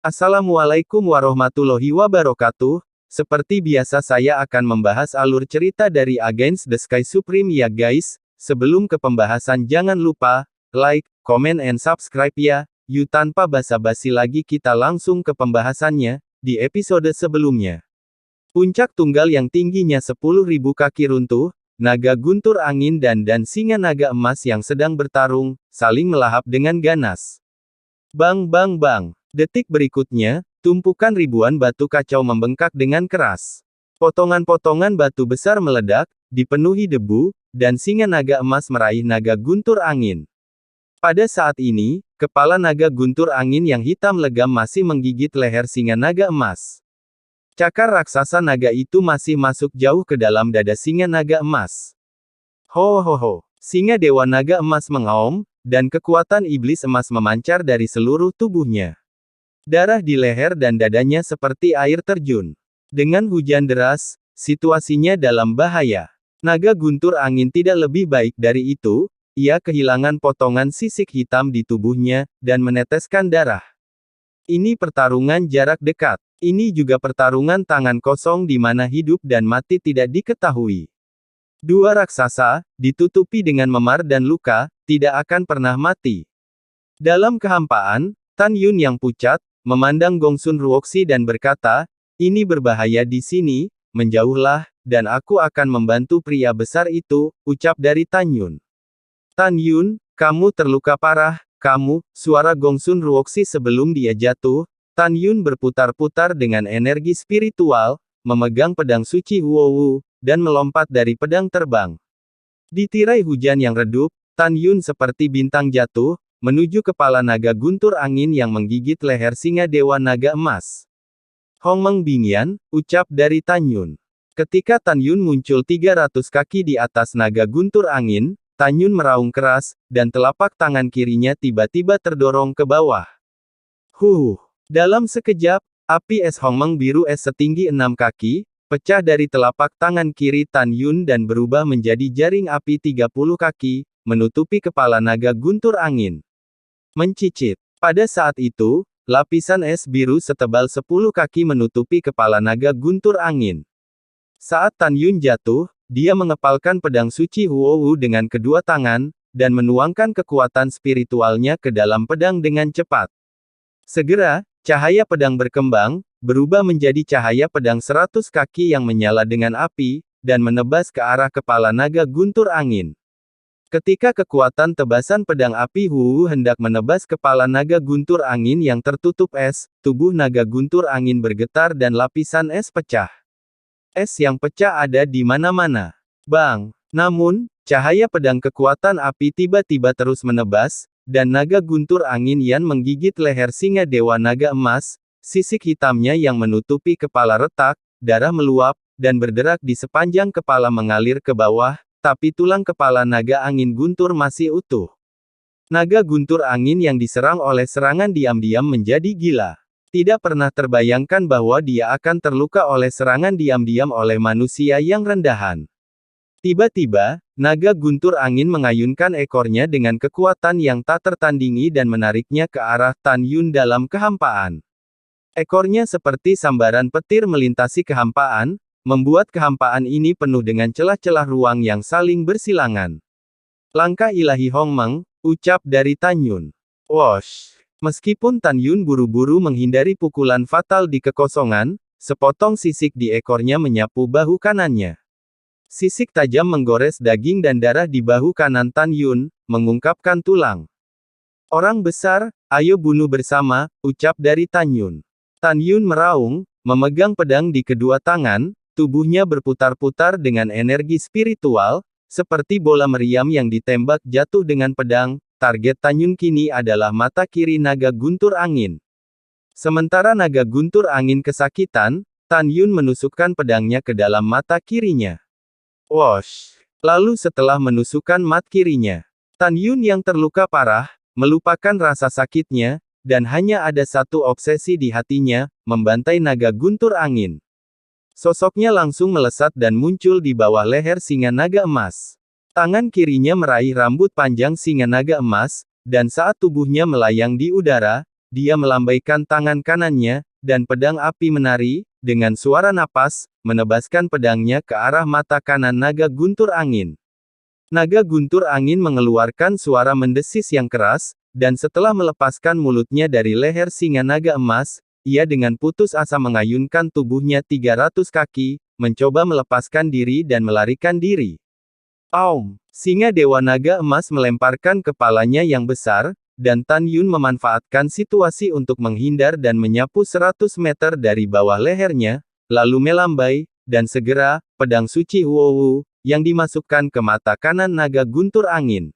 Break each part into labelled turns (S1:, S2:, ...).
S1: Assalamualaikum warahmatullahi wabarakatuh. Seperti biasa saya akan membahas alur cerita dari Against the Sky Supreme ya guys. Sebelum ke pembahasan jangan lupa, like, comment and subscribe ya. Yuk tanpa basa-basi lagi kita langsung ke pembahasannya, di episode sebelumnya. Puncak tunggal yang tingginya 10.000 kaki runtuh, naga guntur angin dan singa naga emas yang sedang bertarung, saling melahap dengan ganas. Bang bang bang. Detik berikutnya, tumpukan ribuan batu kacau membengkak dengan keras. Potongan-potongan batu besar meledak, dipenuhi debu, dan singa naga emas meraih naga guntur angin. Pada saat ini, kepala naga guntur angin yang hitam legam masih menggigit leher singa naga emas. Cakar raksasa naga itu masih masuk jauh ke dalam dada singa naga emas. Ho ho ho. Singa dewa naga emas mengaum, dan kekuatan iblis emas memancar dari seluruh tubuhnya. Darah di leher dan dadanya seperti air terjun. Dengan hujan deras, situasinya dalam bahaya. Naga guntur angin tidak lebih baik dari itu, ia kehilangan potongan sisik hitam di tubuhnya, dan meneteskan darah. Ini pertarungan jarak dekat. Ini juga pertarungan tangan kosong di mana hidup dan mati tidak diketahui. Dua raksasa, ditutupi dengan memar dan luka, tidak akan pernah mati. Dalam kehampaan, Tan Yun yang pucat, memandang Gongsun Ruoxi dan berkata, ini berbahaya di sini, menjauhlah, dan aku akan membantu pria besar itu, ucap dari Tan Yun. Tan Yun, kamu terluka parah, kamu, suara Gongsun Ruoxi sebelum dia jatuh. Tan Yun berputar-putar dengan energi spiritual, memegang pedang suci Huowu, dan melompat dari pedang terbang. Di tirai hujan yang redup, Tan Yun seperti bintang jatuh, menuju kepala naga guntur angin yang menggigit leher singa dewa naga emas. Hongmeng Bingyan, ucap dari Tan Yun. Ketika Tan Yun muncul 300 kaki di atas naga guntur angin, Tan Yun meraung keras, dan telapak tangan kirinya tiba-tiba terdorong ke bawah. Dalam sekejap, api es Hongmeng biru es setinggi 6 kaki, pecah dari telapak tangan kiri Tan Yun dan berubah menjadi jaring api 30 kaki, menutupi kepala naga guntur angin. Mencicit. Pada saat itu, lapisan es biru setebal 10 kaki menutupi kepala naga guntur angin. Saat Tan Yun jatuh, dia mengepalkan pedang suci Huowu dengan kedua tangan, dan menuangkan kekuatan spiritualnya ke dalam pedang dengan cepat. Segera, cahaya pedang berkembang, berubah menjadi cahaya pedang 100 kaki yang menyala dengan api, dan menebas ke arah kepala naga guntur angin. Ketika kekuatan tebasan pedang api Huowu hendak menebas kepala naga guntur angin yang tertutup es, tubuh naga guntur angin bergetar dan lapisan es pecah. Es yang pecah ada di mana-mana. Bang! Namun, cahaya pedang kekuatan api tiba-tiba terus menebas, dan naga guntur angin yang menggigit leher singa dewa naga emas, sisik hitamnya yang menutupi kepala retak, darah meluap, dan berderak di sepanjang kepala mengalir ke bawah, tapi tulang kepala naga angin guntur masih utuh. Naga guntur angin yang diserang oleh serangan diam-diam menjadi gila. Tidak pernah terbayangkan bahwa dia akan terluka oleh serangan diam-diam oleh manusia yang rendahan. Tiba-tiba, naga guntur angin mengayunkan ekornya dengan kekuatan yang tak tertandingi dan menariknya ke arah Tan Yun dalam kehampaan. Ekornya seperti sambaran petir melintasi kehampaan, membuat kehampaan ini penuh dengan celah-celah ruang yang saling bersilangan. Langkah ilahi Hongmeng, ucap dari Tan Yun. Wosh! Meskipun Tan Yun buru-buru menghindari pukulan fatal di kekosongan, sepotong sisik di ekornya menyapu bahu kanannya. Sisik tajam menggores daging dan darah di bahu kanan Tan Yun, mengungkapkan tulang. Orang besar, ayo bunuh bersama, ucap dari Tan Yun. Tan Yun meraung, memegang pedang di kedua tangan, tubuhnya berputar-putar dengan energi spiritual, seperti bola meriam yang ditembak jatuh dengan pedang. Target Tan Yun kini adalah mata kiri naga guntur angin. Sementara naga guntur angin kesakitan, Tan Yun menusukkan pedangnya ke dalam mata kirinya. Wosh! Lalu setelah menusukkan mata kirinya, Tan Yun yang terluka parah, melupakan rasa sakitnya, dan hanya ada satu obsesi di hatinya, membantai naga guntur angin. Sosoknya langsung melesat dan muncul di bawah leher singa naga emas. Tangan kirinya meraih rambut panjang singa naga emas, dan saat tubuhnya melayang di udara, dia melambaikan tangan kanannya, dan pedang api menari, dengan suara napas, menebaskan pedangnya ke arah mata kanan naga guntur angin. Naga guntur angin mengeluarkan suara mendesis yang keras, dan setelah melepaskan mulutnya dari leher singa naga emas, ia dengan putus asa mengayunkan tubuhnya 300 kaki, mencoba melepaskan diri dan melarikan diri. Aum! Singa Dewa Naga Emas melemparkan kepalanya yang besar, dan Tan Yun memanfaatkan situasi untuk menghindar dan menyapu 100 meter dari bawah lehernya, lalu melambai, dan segera, pedang suci Huowu, yang dimasukkan ke mata kanan naga guntur angin.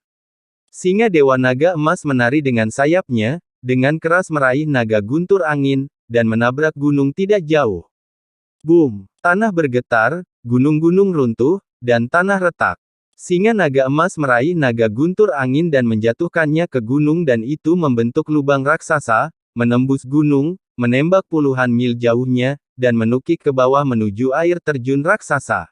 S1: Singa Dewa Naga Emas menari dengan sayapnya, dengan keras meraih naga guntur angin, dan menabrak gunung tidak jauh. Boom! Tanah bergetar, gunung-gunung runtuh, dan tanah retak. Singa naga emas meraih naga guntur angin dan menjatuhkannya ke gunung dan itu membentuk lubang raksasa, menembus gunung, menembak puluhan mil jauhnya, dan menukik ke bawah menuju air terjun raksasa.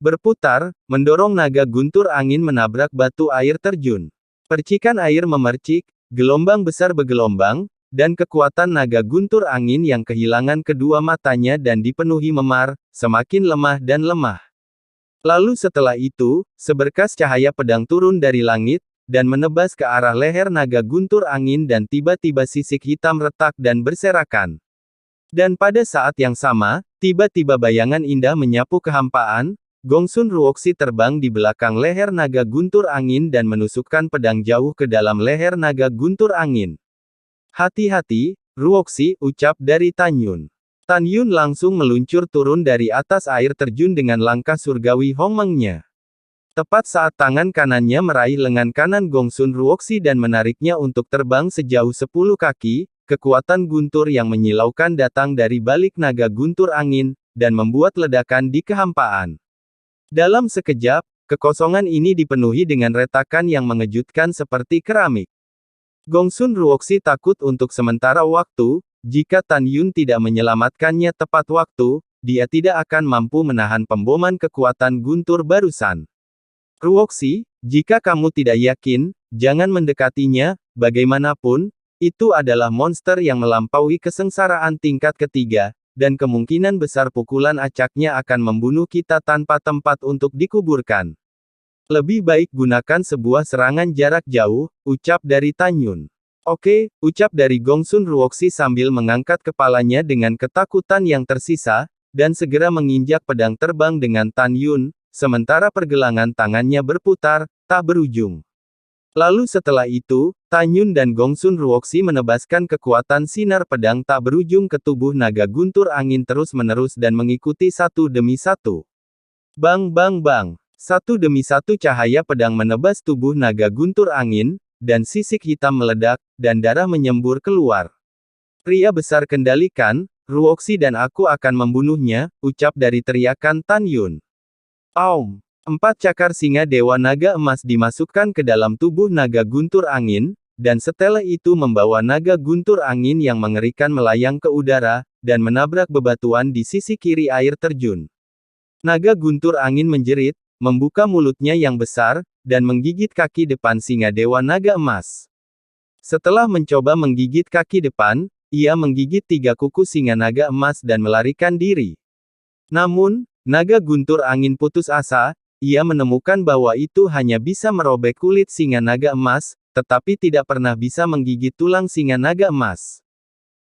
S1: Berputar, mendorong naga guntur angin menabrak batu air terjun. Percikan air memercik, gelombang besar bergelombang, dan kekuatan naga guntur angin yang kehilangan kedua matanya dan dipenuhi memar, semakin lemah dan lemah. Lalu setelah itu, seberkas cahaya pedang turun dari langit, dan menebas ke arah leher naga guntur angin dan tiba-tiba sisik hitam retak dan berserakan. Dan pada saat yang sama, tiba-tiba bayangan indah menyapu kehampaan, Gongsun Ruoxi terbang di belakang leher naga guntur angin dan menusukkan pedang jauh ke dalam leher naga guntur angin. Hati-hati, Ruoxi, ucap dari Tan Yun. Tan Yun langsung meluncur turun dari atas air terjun dengan langkah surgawi hongmengnya. Tepat saat tangan kanannya meraih lengan kanan Gongsun Ruoxi dan menariknya untuk terbang sejauh 10 kaki, kekuatan guntur yang menyilaukan datang dari balik naga guntur angin, dan membuat ledakan di kehampaan. Dalam sekejap, kekosongan ini dipenuhi dengan retakan yang mengejutkan seperti keramik. Gongsun Ruoxi takut untuk sementara waktu. Jika Tan Yun tidak menyelamatkannya tepat waktu, dia tidak akan mampu menahan pemboman kekuatan guntur barusan. Ruoxi, jika kamu tidak yakin, jangan mendekatinya, bagaimanapun, itu adalah monster yang melampaui kesengsaraan tingkat ketiga, dan kemungkinan besar pukulan acaknya akan membunuh kita tanpa tempat untuk dikuburkan. Lebih baik gunakan sebuah serangan jarak jauh, ucap dari Tan Yun. Oke, ucap dari Gongsun Ruoxi sambil mengangkat kepalanya dengan ketakutan yang tersisa, dan segera menginjak pedang terbang dengan Tan Yun, sementara pergelangan tangannya berputar, tak berujung. Lalu setelah itu, Tan Yun dan Gongsun Ruoxi menebaskan kekuatan sinar pedang tak berujung ke tubuh naga guntur angin terus-menerus dan mengikuti satu demi satu. Bang bang bang, satu demi satu cahaya pedang menebas tubuh naga guntur angin, dan sisik hitam meledak, dan darah menyembur keluar. Pria besar kendalikan, Ruoxi dan aku akan membunuhnya, ucap dari teriakan Tan Yun. Aum! 4 cakar singa Dewa Naga Emas dimasukkan ke dalam tubuh naga guntur angin, dan setelah itu membawa naga guntur angin yang mengerikan melayang ke udara, dan menabrak bebatuan di sisi kiri air terjun. Naga guntur angin menjerit, membuka mulutnya yang besar, dan menggigit kaki depan singa Dewa Naga Emas. Setelah mencoba menggigit kaki depan, ia menggigit 3 kuku singa naga emas dan melarikan diri. Namun, naga guntur angin putus asa, ia menemukan bahwa itu hanya bisa merobek kulit singa naga emas, tetapi tidak pernah bisa menggigit tulang singa naga emas.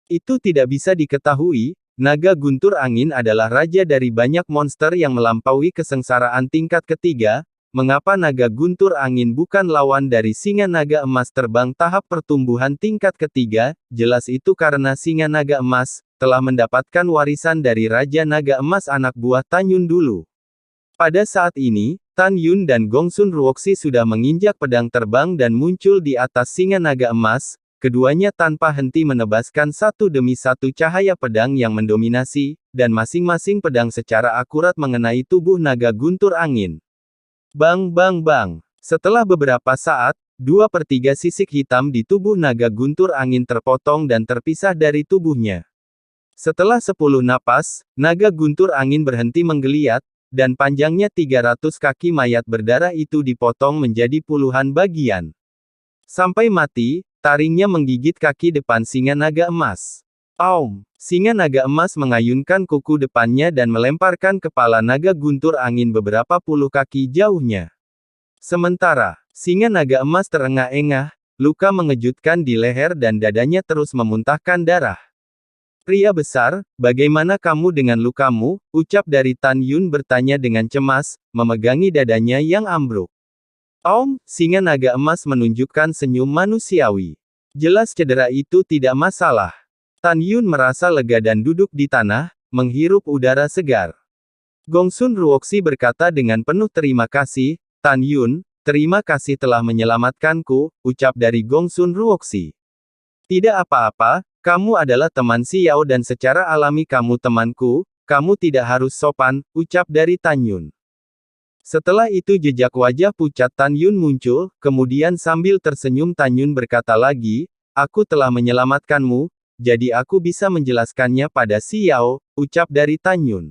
S1: Itu tidak bisa diketahui, naga guntur angin adalah raja dari banyak monster yang melampaui kesengsaraan tingkat ketiga. Mengapa naga guntur angin bukan lawan dari singa naga emas terbang tahap pertumbuhan tingkat ketiga? Jelas itu karena singa naga emas telah mendapatkan warisan dari Raja Naga Emas anak buah Tan Yun dulu. Pada saat ini, Tan Yun dan Gongsun Ruoxi sudah menginjak pedang terbang dan muncul di atas singa naga emas, keduanya tanpa henti menebaskan satu demi satu cahaya pedang yang mendominasi, dan masing-masing pedang secara akurat mengenai tubuh naga guntur angin. Bang bang bang. Setelah beberapa saat, 2/3 sisik hitam di tubuh naga guntur angin terpotong dan terpisah dari tubuhnya. Setelah 10 napas, naga guntur angin berhenti menggeliat, dan panjangnya 300 kaki mayat berdarah itu dipotong menjadi puluhan bagian. Sampai mati, Taringnya menggigit kaki depan singa naga emas. Aum! Singa naga emas mengayunkan kuku depannya dan melemparkan kepala naga guntur angin beberapa puluh kaki jauhnya. Sementara, singa naga emas terengah-engah, luka mengejutkan di leher dan dadanya terus memuntahkan darah. Pria besar, bagaimana kamu dengan lukamu? Ucap dari Tan Yun bertanya dengan cemas, memegangi dadanya yang ambruk. Aum, singa naga emas menunjukkan senyum manusiawi. Jelas cedera itu tidak masalah. Tan Yun merasa lega dan duduk di tanah, menghirup udara segar. Gongsun Ruoxi berkata dengan penuh terima kasih, Tan Yun, terima kasih telah menyelamatkanku, ucap dari Gongsun Ruoxi. Tidak apa-apa, kamu adalah teman Xiao dan secara alami kamu temanku, kamu tidak harus sopan, ucap dari Tan Yun. Setelah itu jejak wajah pucat Tan Yun muncul, kemudian sambil tersenyum Tan Yun berkata lagi, aku telah menyelamatkanmu, jadi aku bisa menjelaskannya pada Xiao, ucap dari Tan Yun.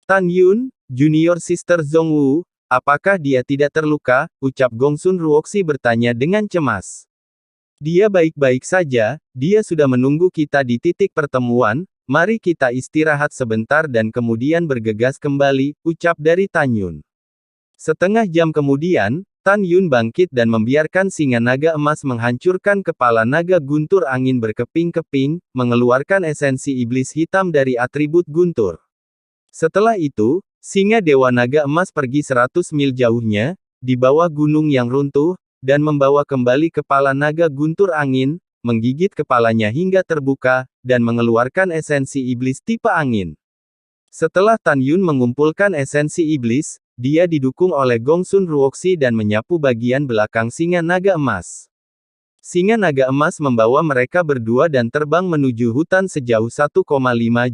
S1: Tan Yun, junior sister Zhongwu, apakah dia tidak terluka, ucap Gongsun Ruoxi bertanya dengan cemas. Dia baik-baik saja, dia sudah menunggu kita di titik pertemuan, mari kita istirahat sebentar dan kemudian bergegas kembali, ucap dari Tan Yun. Setengah jam kemudian, Tan Yun bangkit dan membiarkan singa naga emas menghancurkan kepala naga guntur angin berkeping-keping, mengeluarkan esensi iblis hitam dari atribut guntur. Setelah itu, singa dewa naga emas pergi 100 mil jauhnya, di bawah gunung yang runtuh, dan membawa kembali kepala naga guntur angin, menggigit kepalanya hingga terbuka, dan mengeluarkan esensi iblis tipe angin. Setelah Tan Yun mengumpulkan esensi iblis, dia didukung oleh Gongsun Ruoxi dan menyapu bagian belakang singa naga emas. Singa naga emas membawa mereka berdua dan terbang menuju hutan sejauh 1,5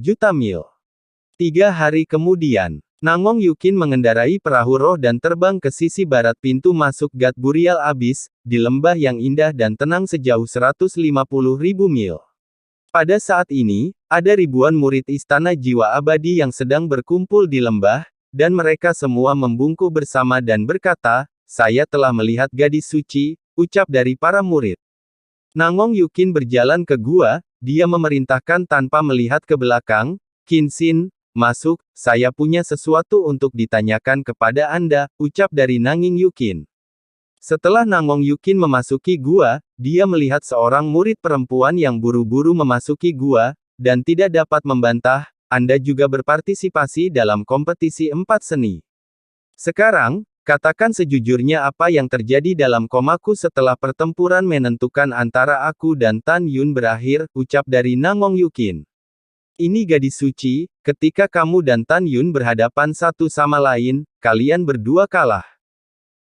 S1: juta mil. 3 hari kemudian, Nangong Yukin mengendarai perahu roh dan terbang ke sisi barat pintu masuk Gat Burial Abyss, di lembah yang indah dan tenang sejauh 150.000 mil. Pada saat ini, ada ribuan murid Istana Jiwa Abadi yang sedang berkumpul di lembah, dan mereka semua membungkuk bersama dan berkata, saya telah melihat gadis suci, ucap dari para murid. Nangong Yukin berjalan ke gua, dia memerintahkan tanpa melihat ke belakang, Qinxin, masuk, saya punya sesuatu untuk ditanyakan kepada Anda, ucap dari Nanging Yukin. Setelah Nangong Yukin memasuki gua, dia melihat seorang murid perempuan yang buru-buru memasuki gua, dan tidak dapat membantah, Anda juga berpartisipasi dalam kompetisi 4 seni. Sekarang, katakan sejujurnya apa yang terjadi dalam komaku setelah pertempuran menentukan antara aku dan Tan Yun berakhir, ucap dari Nangong Yukin. Ini gadis suci, ketika kamu dan Tan Yun berhadapan satu sama lain, kalian berdua kalah.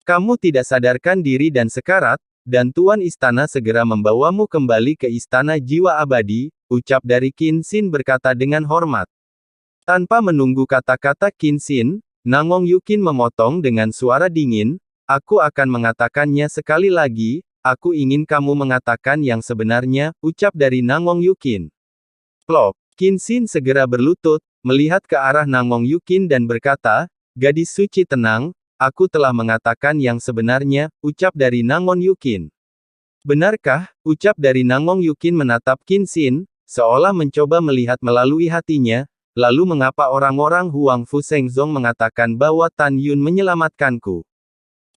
S1: Kamu tidak sadarkan diri dan sekarat, dan Tuan Istana segera membawamu kembali ke Istana Jiwa Abadi, ucap dari Qinxin berkata dengan hormat. Tanpa menunggu kata-kata Qinxin, Nangong Yukin memotong dengan suara dingin, aku akan mengatakannya sekali lagi, aku ingin kamu mengatakan yang sebenarnya, ucap dari Nangong Yukin. Plop. Qinxin segera berlutut, melihat ke arah Nangong Yukin dan berkata, gadis suci tenang, aku telah mengatakan yang sebenarnya, ucap dari Nangong Yukin. Benarkah, ucap dari Nangong Yukin menatap Qinxin, seolah mencoba melihat melalui hatinya, lalu mengapa orang-orang Huang Fu Shengzong mengatakan bahwa Tan Yun menyelamatkanku?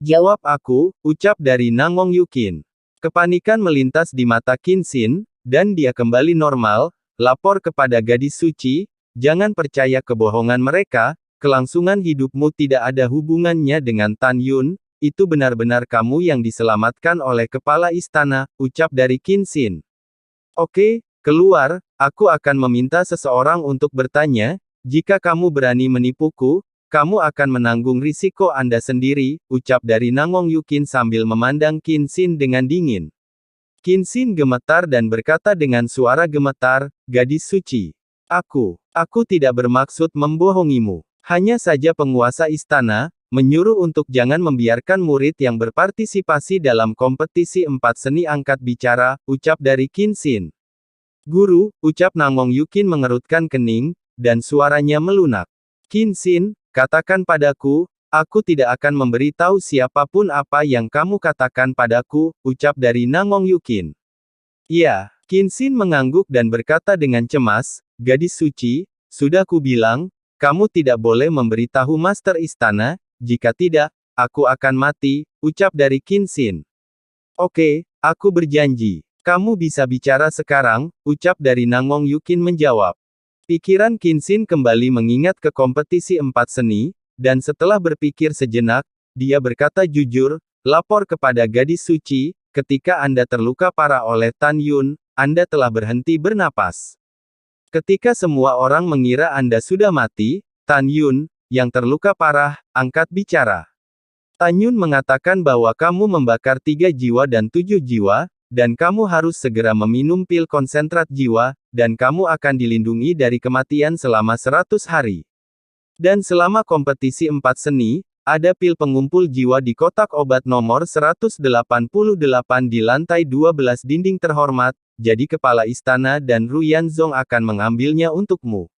S1: Jawab aku, ucap dari Nangong Yukin. Kepanikan melintas di mata Qinxin, dan dia kembali normal. Lapor kepada gadis suci, jangan percaya kebohongan mereka, kelangsungan hidupmu tidak ada hubungannya dengan Tan Yun, itu benar-benar kamu yang diselamatkan oleh kepala istana, ucap dari Qinxin. Oke, keluar, aku akan meminta seseorang untuk bertanya, jika kamu berani menipuku, kamu akan menanggung risiko Anda sendiri, ucap dari Nangong Yukin sambil memandang Qinxin dengan dingin. Qinxin gemetar dan berkata dengan suara gemetar, gadis suci. Aku tidak bermaksud membohongimu. Hanya saja penguasa istana, menyuruh untuk jangan membiarkan murid yang berpartisipasi dalam kompetisi 4 seni angkat bicara, ucap dari Qinxin. Guru, ucap Nangong Yukin mengerutkan kening, dan suaranya melunak. Qinxin, katakan padaku, aku tidak akan memberitahu siapapun apa yang kamu katakan padaku, ucap dari Nangong Yukin. Iya, Qin Xin mengangguk dan berkata dengan cemas, gadis suci, sudah kubilang, kamu tidak boleh memberitahu Master Istana, jika tidak, aku akan mati, ucap dari Qin Xin. Oke, aku berjanji. Kamu bisa bicara sekarang, ucap dari Nangong Yukin menjawab. Pikiran Qin Xin kembali mengingat ke kompetisi 4 seni, dan setelah berpikir sejenak, dia berkata jujur, lapor kepada gadis suci, ketika Anda terluka parah oleh Tan Yun, Anda telah berhenti bernapas. Ketika semua orang mengira Anda sudah mati, Tan Yun, yang terluka parah, angkat bicara. Tan Yun mengatakan bahwa kamu membakar 3 jiwa dan 7 jiwa, dan kamu harus segera meminum pil konsentrat jiwa, dan kamu akan dilindungi dari kematian selama 100 hari. Dan selama kompetisi 4 seni, ada pil pengumpul jiwa di kotak obat nomor 188 di lantai 12 dinding terhormat, jadi kepala istana dan Ru Yanzong akan mengambilnya untukmu.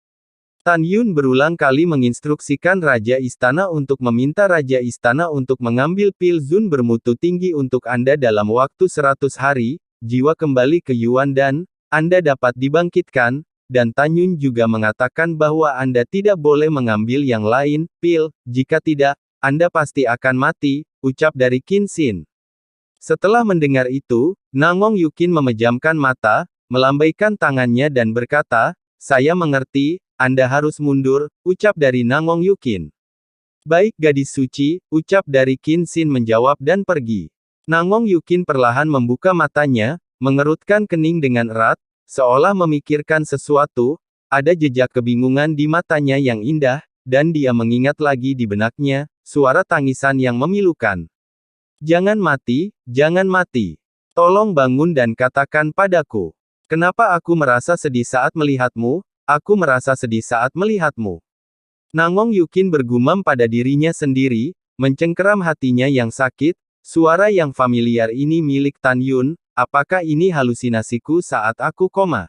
S1: Tan Yun berulang kali menginstruksikan Raja Istana untuk meminta Raja Istana untuk mengambil pil Zun bermutu tinggi untuk Anda dalam waktu 100 hari, jiwa kembali ke Yuan dan, Anda dapat dibangkitkan, dan Tan Yun juga mengatakan bahwa Anda tidak boleh mengambil yang lain, pil, jika tidak, Anda pasti akan mati, ucap dari Qin Xin. Setelah mendengar itu, Nangong Yukin memejamkan mata, melambaikan tangannya dan berkata, saya mengerti, Anda harus mundur, ucap dari Nangong Yukin. Baik gadis suci, ucap dari Qin Xin menjawab dan pergi. Nangong Yukin perlahan membuka matanya, mengerutkan kening dengan erat, seolah memikirkan sesuatu, ada jejak kebingungan di matanya yang indah, dan dia mengingat lagi di benaknya, suara tangisan yang memilukan. Jangan mati, jangan mati. Tolong bangun dan katakan padaku. Kenapa aku merasa sedih saat melihatmu? Aku merasa sedih saat melihatmu. Nangong Yukin bergumam pada dirinya sendiri, mencengkeram hatinya yang sakit, suara yang familiar ini milik Tan Yun, apakah ini halusinasiku saat aku koma?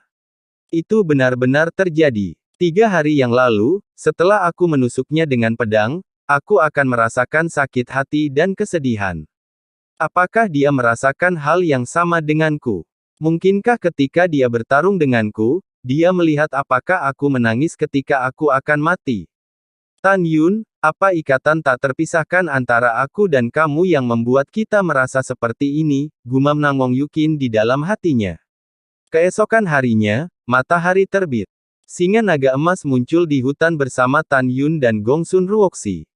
S1: Itu benar-benar terjadi. 3 hari yang lalu, setelah aku menusuknya dengan pedang, aku akan merasakan sakit hati dan kesedihan. Apakah dia merasakan hal yang sama denganku? Mungkinkah ketika dia bertarung denganku, dia melihat apakah aku menangis ketika aku akan mati? Tan Yun, apa ikatan tak terpisahkan antara aku dan kamu yang membuat kita merasa seperti ini, gumam Nangong Yukin di dalam hatinya. Keesokan harinya, matahari terbit. Singa naga emas muncul di hutan bersama Tan Yun dan Gongsun Ruoxi.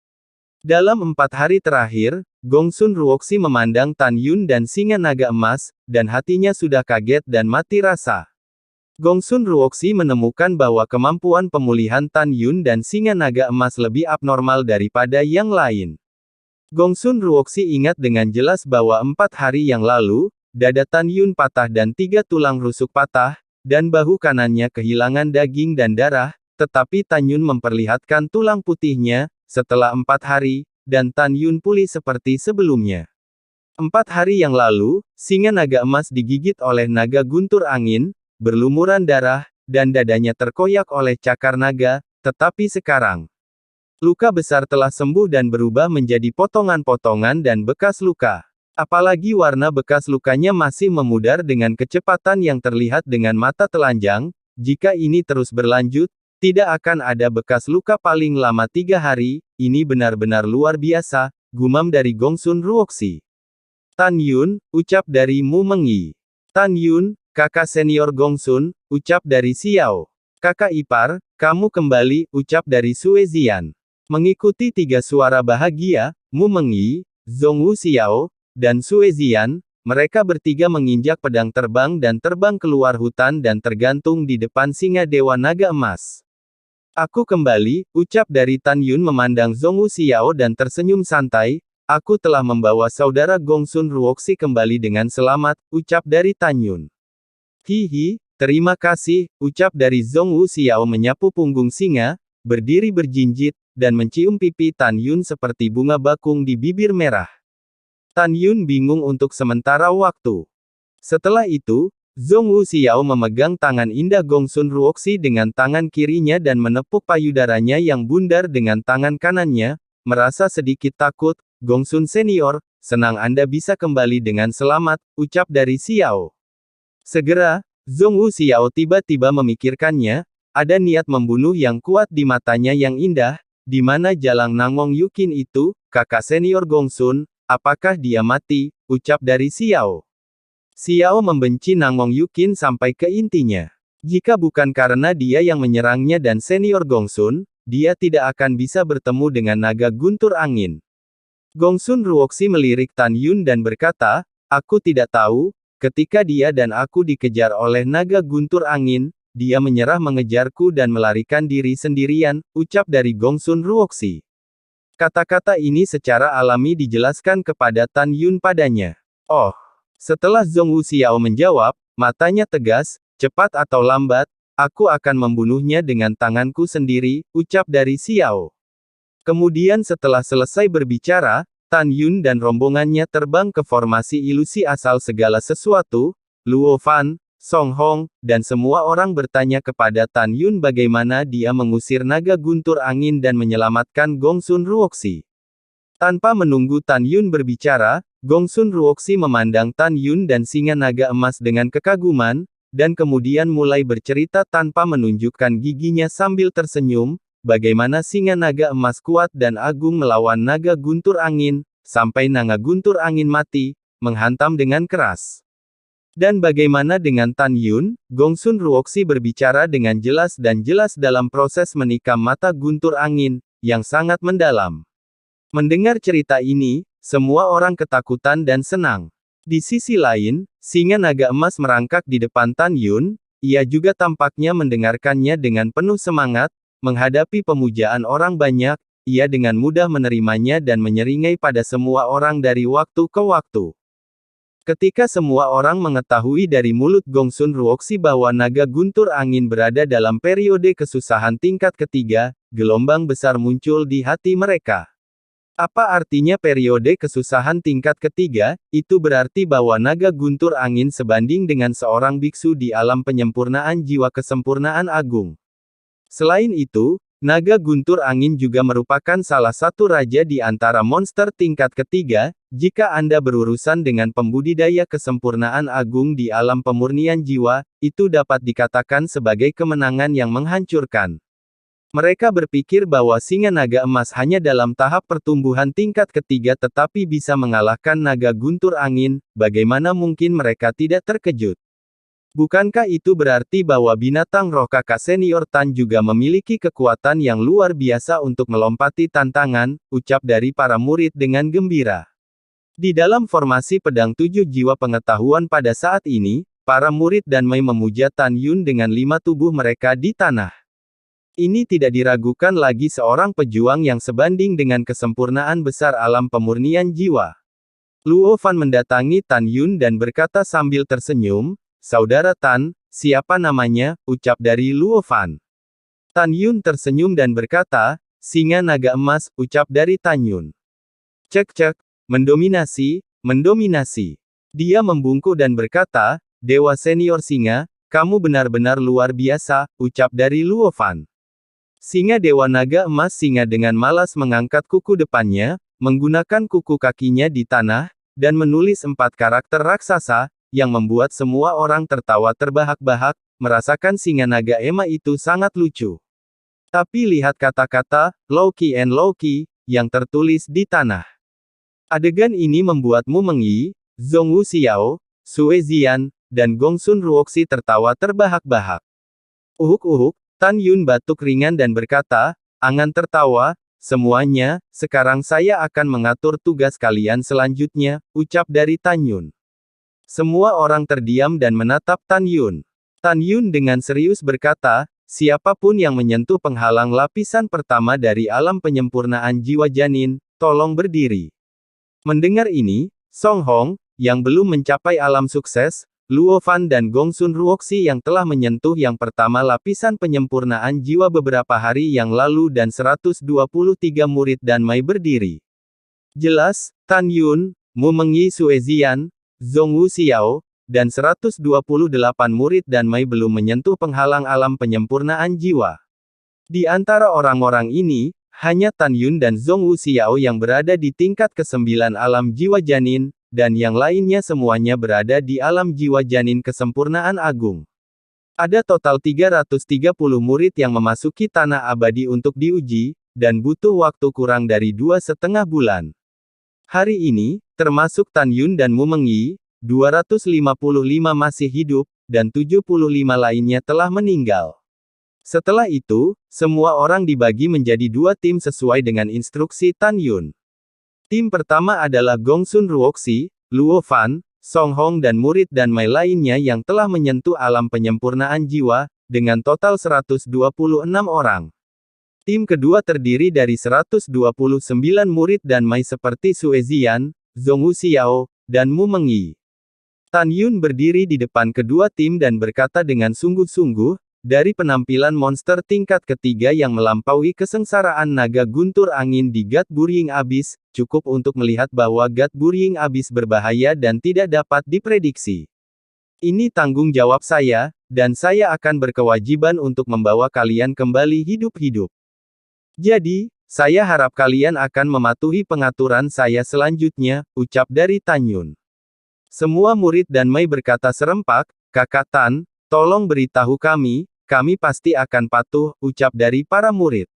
S1: Dalam 4 hari terakhir, Gongsun Ruoxi memandang Tan Yun dan singa naga emas, dan hatinya sudah kaget dan mati rasa. Gongsun Ruoxi menemukan bahwa kemampuan pemulihan Tan Yun dan singa naga emas lebih abnormal daripada yang lain. Gongsun Ruoxi ingat dengan jelas bahwa 4 hari yang lalu, dada Tan Yun patah dan 3 tulang rusuk patah, dan bahu kanannya kehilangan daging dan darah, tetapi Tan Yun memperlihatkan tulang putihnya, setelah 4 hari, dan Tan Yun pulih seperti sebelumnya. 4 hari yang lalu, singa naga emas digigit oleh naga guntur angin, berlumuran darah, dan dadanya terkoyak oleh cakar naga, tetapi sekarang, luka besar telah sembuh dan berubah menjadi potongan-potongan dan bekas luka. Apalagi warna bekas lukanya masih memudar dengan kecepatan yang terlihat dengan mata telanjang, jika ini terus berlanjut, tidak akan ada bekas luka paling lama 3 hari, ini benar-benar luar biasa, gumam dari Gongsun Ruoxi. Tan Yun, ucap dari Mu Mengyi. Tan Yun, kakak senior Gongsun, ucap dari Xiao. Kakak ipar, kamu kembali, ucap dari Sue Zian. Mengikuti 3 suara bahagia, Mu Mengyi, Zhongwu Xiao, dan Sue Zian, mereka bertiga menginjak pedang terbang dan terbang keluar hutan dan tergantung di depan singa Dewa Naga Emas. Aku kembali, ucap dari Tan Yun memandang Zhongwu Xiao dan tersenyum santai, aku telah membawa saudara Gongsun Ruoxi kembali dengan selamat, ucap dari Tan Yun. Hihi, terima kasih, ucap dari Zhongwu Xiao menyapu punggung singa, berdiri berjinjit, dan mencium pipi Tan Yun seperti bunga bakung di bibir merah. Tan Yun bingung untuk sementara waktu. Setelah itu, Zhongwu Xiao memegang tangan indah Gongsun Ruoxi dengan tangan kirinya dan menepuk payudaranya yang bundar dengan tangan kanannya, merasa sedikit takut, Gongsun Senior, senang Anda bisa kembali dengan selamat, ucap dari Xiao. Segera, Zhong Wuxiao tiba-tiba memikirkannya, ada niat membunuh yang kuat di matanya yang indah, di mana Jalang Nangong Yukin itu, kakak senior Gongsun, apakah dia mati, ucap dari Xiao. Xiao membenci Nangong Yukin sampai ke intinya. Jika bukan karena dia yang menyerangnya dan senior Gongsun, dia tidak akan bisa bertemu dengan naga guntur angin. Gongsun Ruoxi melirik Tan Yun dan berkata, aku tidak tahu, ketika dia dan aku dikejar oleh naga guntur angin, dia menyerah mengejarku dan melarikan diri sendirian, ucap dari Gongsun Ruoxi. Kata-kata ini secara alami dijelaskan kepada Tan Yun padanya. Oh. Setelah Zhong Wuxiao menjawab, matanya tegas, cepat atau lambat, aku akan membunuhnya dengan tanganku sendiri, ucap dari Xiao. Kemudian setelah selesai berbicara, Tan Yun dan rombongannya terbang ke formasi ilusi asal segala sesuatu, Luo Fan, Song Hong, dan semua orang bertanya kepada Tan Yun bagaimana dia mengusir naga guntur angin dan menyelamatkan Gongsun Ruoxi. Tanpa menunggu Tan Yun berbicara, Gongsun Ruoxi memandang Tan Yun dan singa naga emas dengan kekaguman, dan kemudian mulai bercerita tanpa menunjukkan giginya sambil tersenyum, bagaimana singa naga emas kuat dan agung melawan naga guntur angin, sampai naga guntur angin mati, menghantam dengan keras. Dan bagaimana dengan Tan Yun, Gongsun Ruoxi berbicara dengan jelas dan jelas dalam proses menikam mata guntur angin, yang sangat mendalam. Mendengar cerita ini, semua orang ketakutan dan senang. Di sisi lain, singa naga emas merangkak di depan Tan Yun, ia juga tampaknya mendengarkannya dengan penuh semangat, menghadapi pemujaan orang banyak, ia dengan mudah menerimanya dan menyeringai pada semua orang dari waktu ke waktu. Ketika semua orang mengetahui dari mulut Gongsun Ruoxi bahwa naga guntur angin berada dalam periode kesusahan tingkat ketiga, gelombang besar muncul di hati mereka. Apa artinya periode kesusahan tingkat ketiga? Itu berarti bahwa naga guntur angin sebanding dengan seorang biksu di alam penyempurnaan jiwa kesempurnaan agung. Selain itu, naga guntur angin juga merupakan salah satu raja di antara monster tingkat ketiga. Jika Anda berurusan dengan pembudidaya kesempurnaan agung di alam pemurnian jiwa, itu dapat dikatakan sebagai kemenangan yang menghancurkan. Mereka berpikir bahwa singa naga emas hanya dalam tahap pertumbuhan tingkat ketiga tetapi bisa mengalahkan naga guntur angin, bagaimana mungkin mereka tidak terkejut? Bukankah itu berarti bahwa binatang roh kakak senior Tan juga memiliki kekuatan yang luar biasa untuk melompati tantangan, ucap dari para murid dengan gembira. Di dalam formasi pedang 7 jiwa pengetahuan pada saat ini, para murid dan Mei memuja Tan Yun dengan 5 tubuh mereka di tanah. Ini tidak diragukan lagi seorang pejuang yang sebanding dengan kesempurnaan besar alam pemurnian jiwa. Luo Fan mendatangi Tan Yun dan berkata sambil tersenyum, "Saudara Tan, siapa namanya?" ucap dari Luo Fan. Tan Yun tersenyum dan berkata, "Singa naga emas," ucap dari Tan Yun. "Cek-cek, mendominasi, mendominasi." Dia membungkuk dan berkata, "Dewa senior singa, kamu benar-benar luar biasa," ucap dari Luo Fan. Singa Dewa Naga Emas singa dengan malas mengangkat kuku depannya, menggunakan kuku kakinya di tanah, dan menulis 4 karakter raksasa, yang membuat semua orang tertawa terbahak-bahak, merasakan singa naga ema itu sangat lucu. Tapi lihat kata-kata, Loki and Loki, yang tertulis di tanah. Adegan ini membuatmu mengi, Zhong Wuxiao, Sue Zian, dan Gongsun Ruoxi tertawa terbahak-bahak. Uhuk-uhuk, Tan Yun batuk ringan dan berkata, "Angan tertawa, semuanya, sekarang saya akan mengatur tugas kalian selanjutnya," ucap dari Tan Yun. Semua orang terdiam dan menatap Tan Yun. Tan Yun dengan serius berkata, "Siapapun yang menyentuh penghalang lapisan pertama dari alam penyempurnaan jiwa janin, tolong berdiri." Mendengar ini, Song Hong, yang belum mencapai alam sukses, Luo Fan dan Gongsun Ruoxi yang telah menyentuh yang pertama lapisan penyempurnaan jiwa beberapa hari yang lalu dan 123 murid dan Mai berdiri. Jelas, Tan Yun, Mu Mengyi Sue Zian, Zhong Wuxiao, dan 128 murid dan Mai belum menyentuh penghalang alam penyempurnaan jiwa. Di antara orang-orang ini, hanya Tan Yun dan Zhong Wuxiao yang berada di tingkat ke-9 alam jiwa janin, dan yang lainnya semuanya berada di alam jiwa janin kesempurnaan agung. Ada total 330 murid yang memasuki tanah abadi untuk diuji, dan butuh waktu kurang dari 2,5 bulan. Hari ini, termasuk Tan Yun dan Mu Mengyi, 255 masih hidup, dan 75 lainnya telah meninggal. Setelah itu, semua orang dibagi menjadi 2 tim sesuai dengan instruksi Tan Yun. Tim pertama adalah Gongsun Ruoxi, Luo Fan, Song Hong dan murid dan Mai lainnya yang telah menyentuh alam penyempurnaan jiwa, dengan total 126 orang. Tim kedua terdiri dari 129 murid dan Mai seperti Sue Zian, Zhong Wuxiao, dan Mu Mengyi. Tan Yun berdiri di depan kedua tim dan berkata dengan sungguh-sungguh, dari penampilan monster tingkat ketiga yang melampaui kesengsaraan naga guntur angin di God Burying Abyss, cukup untuk melihat bahwa God Burying Abyss berbahaya dan tidak dapat diprediksi. Ini tanggung jawab saya, dan saya akan berkewajiban untuk membawa kalian kembali hidup-hidup. Jadi, saya harap kalian akan mematuhi pengaturan saya selanjutnya, ucap dari Tan Yun. Semua murid dan Mai berkata serempak, Kakak Tan, tolong beritahu kami pasti akan patuh, ucap dari para murid.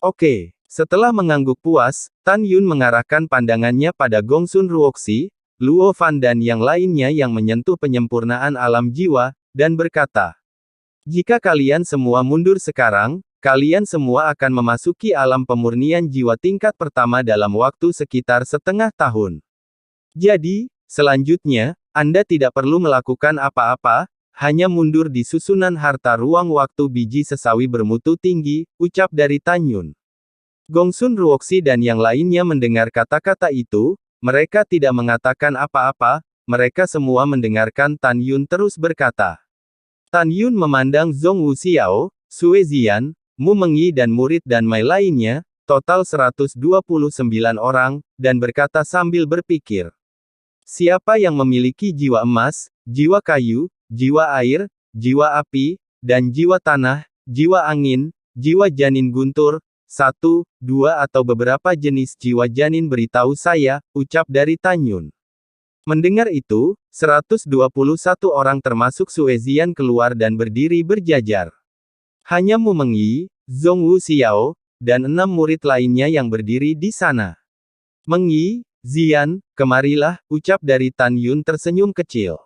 S1: Oke. Setelah mengangguk puas, Tan Yun mengarahkan pandangannya pada Gongsun Ruoxi, Luo Fan dan yang lainnya yang menyentuh penyempurnaan alam jiwa, dan berkata, jika kalian semua mundur sekarang, kalian semua akan memasuki alam pemurnian jiwa tingkat pertama dalam waktu sekitar setengah tahun. Jadi, selanjutnya, Anda tidak perlu melakukan apa-apa, hanya mundur di susunan harta ruang waktu biji sesawi bermutu tinggi, ucap dari Tan Yun. Gongsun Ruoxi dan yang lainnya mendengar kata-kata itu, mereka tidak mengatakan apa-apa, mereka semua mendengarkan Tan Yun terus berkata. Tan Yun memandang Zhong Wuxiao, Sue Zian, Mu Mengyi dan murid dan Mai lainnya, total 129 orang, dan berkata sambil berpikir. Siapa yang memiliki jiwa emas, jiwa kayu, jiwa air, jiwa api, dan jiwa tanah, jiwa angin, jiwa janin guntur, 1, 2 atau beberapa jenis jiwa janin beritahu saya, ucap dari Tan Yun. Mendengar itu, 121 orang termasuk Sue Zian keluar dan berdiri berjajar. Hanya Mu Mengyi, Zhong Wuxiao, dan 6 murid lainnya yang berdiri di sana. Mengyi, Zian, kemarilah, ucap dari Tan Yun tersenyum kecil.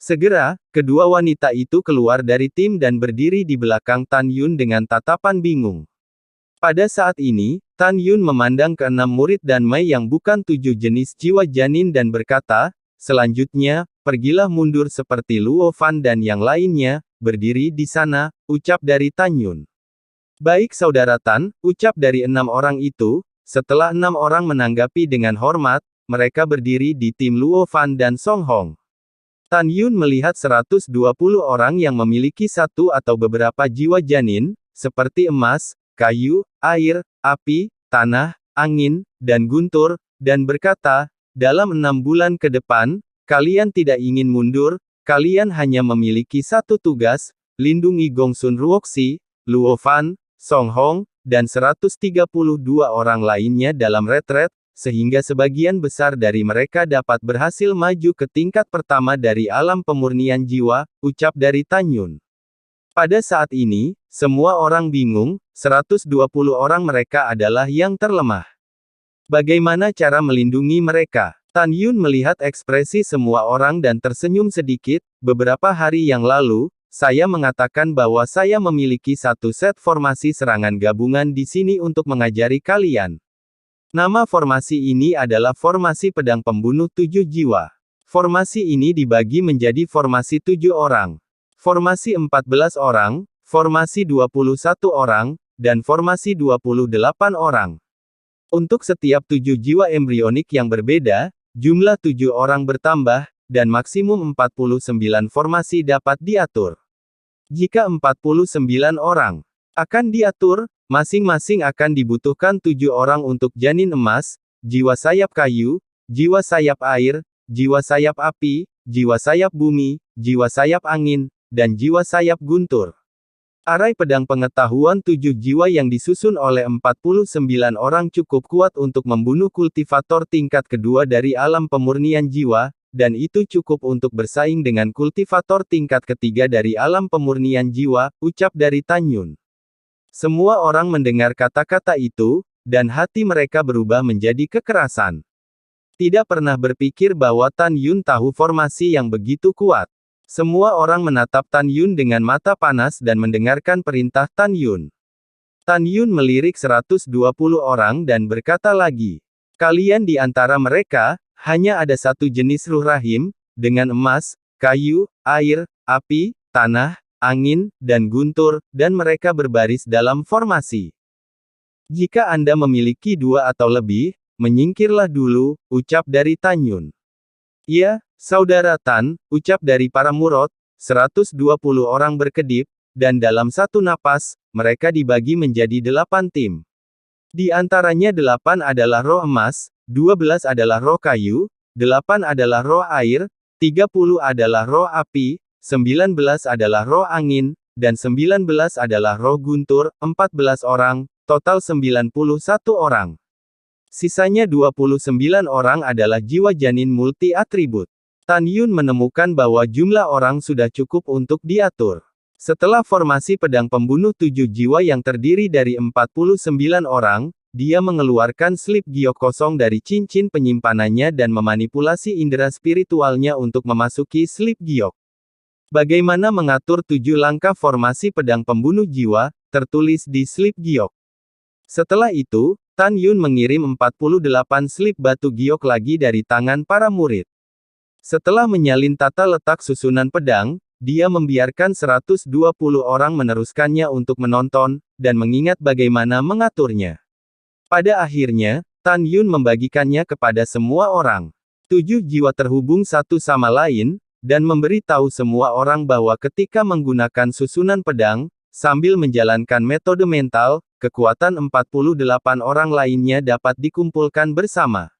S1: Segera, kedua wanita itu keluar dari tim dan berdiri di belakang Tan Yun dengan tatapan bingung. Pada saat ini, Tan Yun memandang ke-6 murid dan Mai yang bukan 7 jenis jiwa janin dan berkata, selanjutnya, pergilah mundur seperti Luo Fan dan yang lainnya, berdiri di sana, ucap dari Tan Yun. Baik saudara Tan, ucap dari 6 orang itu, setelah 6 orang menanggapi dengan hormat, mereka berdiri di tim Luo Fan dan Song Hong. Tan Yun melihat 120 orang yang memiliki satu atau beberapa jiwa janin, seperti emas, kayu, air, api, tanah, angin, dan guntur, dan berkata, dalam 6 bulan ke depan, kalian tidak ingin mundur, kalian hanya memiliki satu tugas, lindungi Gongsun Ruoxi, Luo Fan, Song Hong, dan 132 orang lainnya dalam retret, sehingga sebagian besar dari mereka dapat berhasil maju ke tingkat pertama dari alam pemurnian jiwa, ucap dari Tan Yun. Pada saat ini, semua orang bingung, 120 orang mereka adalah yang terlemah. Bagaimana cara melindungi mereka? Tan Yun melihat ekspresi semua orang dan tersenyum sedikit, beberapa hari yang lalu, saya mengatakan bahwa saya memiliki satu set formasi serangan gabungan di sini untuk mengajari kalian. Nama formasi ini adalah formasi pedang pembunuh 7 jiwa. Formasi ini dibagi menjadi formasi 7 orang, formasi 14 orang, formasi 21 orang, dan formasi 28 orang. Untuk setiap 7 jiwa embrionik yang berbeda, jumlah 7 orang bertambah, dan maksimum 49 formasi dapat diatur. Jika 49 orang akan diatur, masing-masing akan dibutuhkan 7 orang untuk janin emas, jiwa sayap kayu, jiwa sayap air, jiwa sayap api, jiwa sayap bumi, jiwa sayap angin, dan jiwa sayap guntur. Arai pedang pengetahuan 7 jiwa yang disusun oleh 49 orang cukup kuat untuk membunuh kultivator tingkat kedua dari alam pemurnian jiwa, dan itu cukup untuk bersaing dengan kultivator tingkat ketiga dari alam pemurnian jiwa, ucap dari Tan Yun. Semua orang mendengar kata-kata itu, dan hati mereka berubah menjadi kekerasan. Tidak pernah berpikir bahwa Tan Yun tahu formasi yang begitu kuat. Semua orang menatap Tan Yun dengan mata panas dan mendengarkan perintah Tan Yun. Tan Yun melirik 120 orang dan berkata lagi, "Kalian di antara mereka, hanya ada satu jenis ruh rahim, dengan emas, kayu, air, api, tanah, angin, dan guntur, dan mereka berbaris dalam formasi. Jika Anda memiliki dua atau lebih, menyingkirlah dulu," ucap dari Tan Yun. "Ya, Saudara Tan," ucap dari para murot, 120 orang berkedip, dan dalam satu napas, mereka dibagi menjadi 8 tim. Di antaranya 8 adalah roh emas, 12 adalah roh kayu, 8 adalah roh air, 30 adalah roh api, 19 adalah roh angin, dan 19 adalah roh guntur, 14 orang, total 91 orang. Sisanya 29 orang adalah jiwa janin multi-atribut. Tan Yun menemukan bahwa jumlah orang sudah cukup untuk diatur. Setelah formasi pedang pembunuh 7 jiwa yang terdiri dari 49 orang, dia mengeluarkan slip giok kosong dari cincin penyimpanannya dan memanipulasi indera spiritualnya untuk memasuki slip giok. Bagaimana mengatur 7 langkah formasi pedang pembunuh jiwa, tertulis di slip giok. Setelah itu, Tan Yun mengirim 48 slip batu giok lagi dari tangan para murid. Setelah menyalin tata letak susunan pedang, dia membiarkan 120 orang meneruskannya untuk menonton, dan mengingat bagaimana mengaturnya. Pada akhirnya, Tan Yun membagikannya kepada semua orang. 7 jiwa terhubung satu sama lain, dan memberi tahu semua orang bahwa ketika menggunakan susunan pedang, sambil menjalankan metode mental, kekuatan 48 orang lainnya dapat dikumpulkan bersama.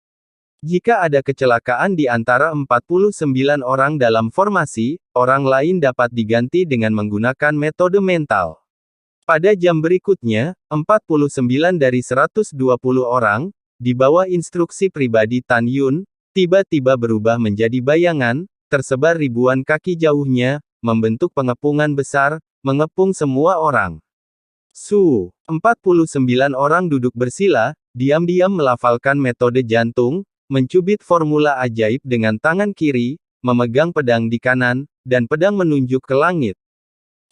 S1: Jika ada kecelakaan di antara 49 orang dalam formasi, orang lain dapat diganti dengan menggunakan metode mental. Pada jam berikutnya, 49 dari 120 orang, di bawah instruksi pribadi Tan Yun, tiba-tiba berubah menjadi bayangan, tersebar ribuan kaki jauhnya, membentuk pengepungan besar, mengepung semua orang. 49 orang duduk bersila, diam-diam melafalkan metode jantung, mencubit formula ajaib dengan tangan kiri, memegang pedang di kanan, dan pedang menunjuk ke langit.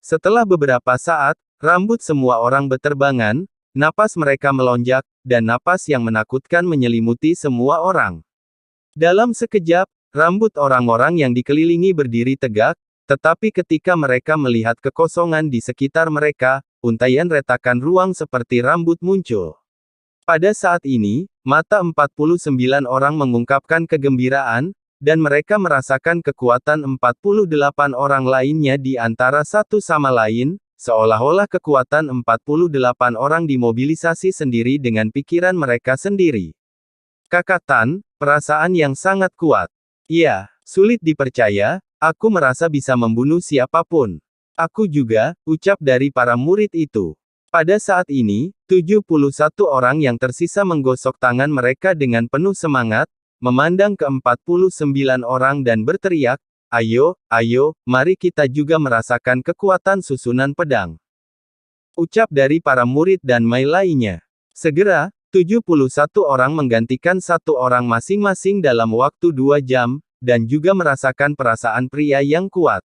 S1: Setelah beberapa saat, rambut semua orang beterbangan, napas mereka melonjak, dan napas yang menakutkan menyelimuti semua orang. Dalam sekejap, rambut orang-orang yang dikelilingi berdiri tegak, tetapi ketika mereka melihat kekosongan di sekitar mereka, untaian retakan ruang seperti rambut muncul. Pada saat ini, mata 49 orang mengungkapkan kegembiraan, dan mereka merasakan kekuatan 48 orang lainnya di antara satu sama lain, seolah-olah kekuatan 48 orang dimobilisasi sendiri dengan pikiran mereka sendiri. "Kakak Tan, perasaan yang sangat kuat. Iya, sulit dipercaya, aku merasa bisa membunuh siapapun." "Aku juga," ucap dari para murid itu. Pada saat ini, 71 orang yang tersisa menggosok tangan mereka dengan penuh semangat, memandang ke 49 orang dan berteriak, "Ayo, ayo, mari kita juga merasakan kekuatan susunan pedang." Ucap dari para murid dan Mai lainnya. Segera, 71 orang menggantikan satu orang masing-masing dalam waktu 2 jam, dan juga merasakan perasaan pria yang kuat.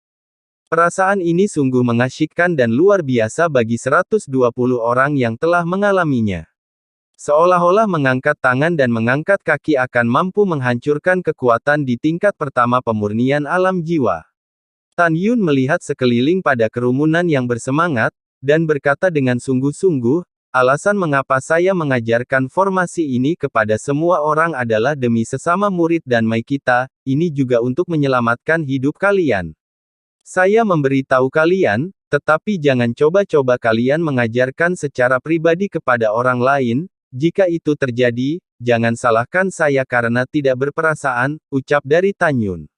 S1: Perasaan ini sungguh mengasyikkan dan luar biasa bagi 120 orang yang telah mengalaminya. Seolah-olah mengangkat tangan dan mengangkat kaki akan mampu menghancurkan kekuatan di tingkat pertama pemurnian alam jiwa. Tan Yun melihat sekeliling pada kerumunan yang bersemangat, dan berkata dengan sungguh-sungguh, "Alasan mengapa saya mengajarkan formasi ini kepada semua orang adalah demi sesama murid dan Mai kita, ini juga untuk menyelamatkan hidup kalian. Saya memberitahu kalian, tetapi jangan coba-coba kalian mengajarkan secara pribadi kepada orang lain, jika itu terjadi, jangan salahkan saya karena tidak berperasaan," ucap dari Tan Yun.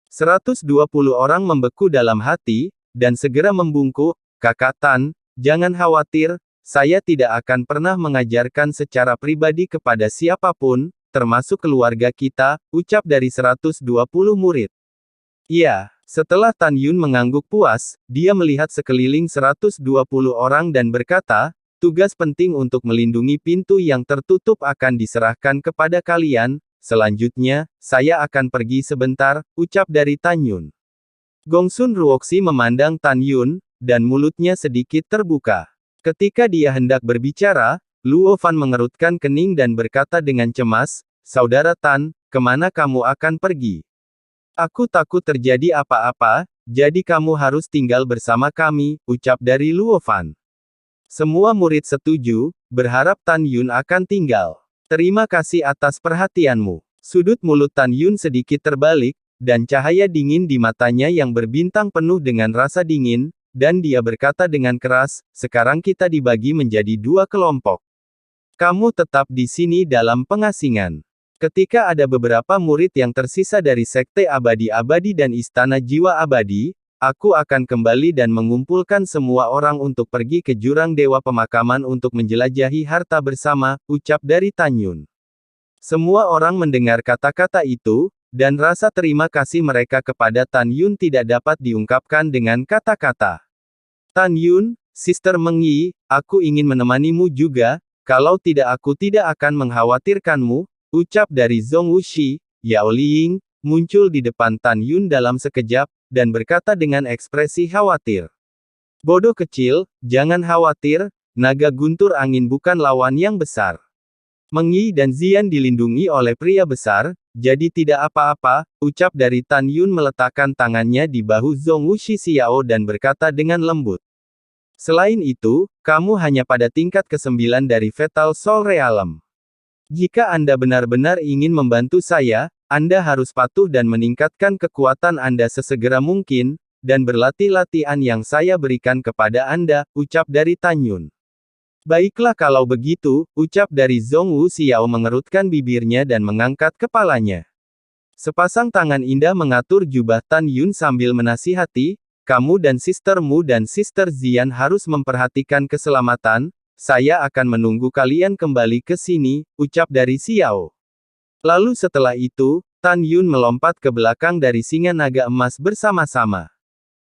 S1: 120 orang membeku dalam hati, dan segera membungkuk, Kakak Tan, jangan khawatir, saya tidak akan pernah mengajarkan secara pribadi kepada siapapun, termasuk keluarga kita, ucap dari 120 murid. Iya, setelah Tan Yun mengangguk puas, dia melihat sekeliling 120 orang dan berkata, tugas penting untuk melindungi pintu yang tertutup akan diserahkan kepada kalian, selanjutnya, saya akan pergi sebentar, ucap dari Tan Yun. Gongsun Ruoxi memandang Tan Yun, dan mulutnya sedikit terbuka. Ketika dia hendak berbicara, Luo Fan mengerutkan kening dan berkata dengan cemas, Saudara Tan, kemana kamu akan pergi? Aku takut terjadi apa-apa, jadi kamu harus tinggal bersama kami, ucap dari Luo Fan. Semua murid setuju, berharap Tan Yun akan tinggal. Terima kasih atas perhatianmu. Sudut mulut Tan Yun sedikit terbalik, dan cahaya dingin di matanya yang berbintang penuh dengan rasa dingin, dan dia berkata dengan keras, sekarang kita dibagi menjadi dua kelompok. Kamu tetap di sini dalam pengasingan. Ketika ada beberapa murid yang tersisa dari Sekte Abadi-Abadi dan Istana Jiwa Abadi, aku akan kembali dan mengumpulkan semua orang untuk pergi ke Jurang Dewa Pemakaman untuk menjelajahi harta bersama, ucap dari Tan Yun. Semua orang mendengar kata-kata itu, dan rasa terima kasih mereka kepada Tan Yun tidak dapat diungkapkan dengan kata-kata. Tan Yun, Sister Meng Yi, aku ingin menemanimu juga, kalau tidak aku tidak akan mengkhawatirkanmu, ucap dari Zhong Wuxi. Yao Liying, muncul di depan Tan Yun dalam sekejap, dan berkata dengan ekspresi khawatir. Bodoh kecil, jangan khawatir, naga guntur angin bukan lawan yang besar. Meng Yi dan Zian dilindungi oleh pria besar, jadi tidak apa-apa, ucap dari Tan Yun meletakkan tangannya di bahu Zhong Wuxi Xiao dan berkata dengan lembut. Selain itu, kamu hanya pada tingkat ke-9 dari Fatal Soul Realm. Jika Anda benar-benar ingin membantu saya, Anda harus patuh dan meningkatkan kekuatan Anda sesegera mungkin, dan berlatih latihan yang saya berikan kepada Anda, ucap dari Tan Yun. Baiklah kalau begitu, ucap dari Zhong Wu Xiao mengerutkan bibirnya dan mengangkat kepalanya. Sepasang tangan indah mengatur jubah Tan Yun sambil menasihati, kamu dan sistermu dan Sister Zian harus memperhatikan keselamatan, saya akan menunggu kalian kembali ke sini, ucap dari Xiao. Lalu setelah itu, Tan Yun melompat ke belakang dari singa naga emas bersama-sama.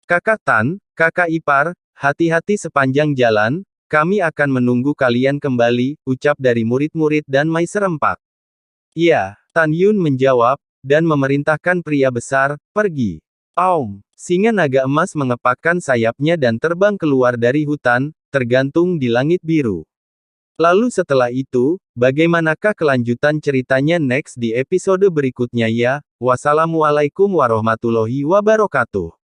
S1: Kakak Tan, kakak ipar, hati-hati sepanjang jalan, kami akan menunggu kalian kembali, ucap dari murid-murid dan Mai serempak. Iya, Tan Yun menjawab, dan memerintahkan pria besar, pergi. Aum, singa naga emas mengepakkan sayapnya dan terbang keluar dari hutan, tergantung di langit biru. Lalu setelah itu, bagaimanakah kelanjutan ceritanya next di episode berikutnya ya? Wassalamualaikum warahmatullahi wabarakatuh.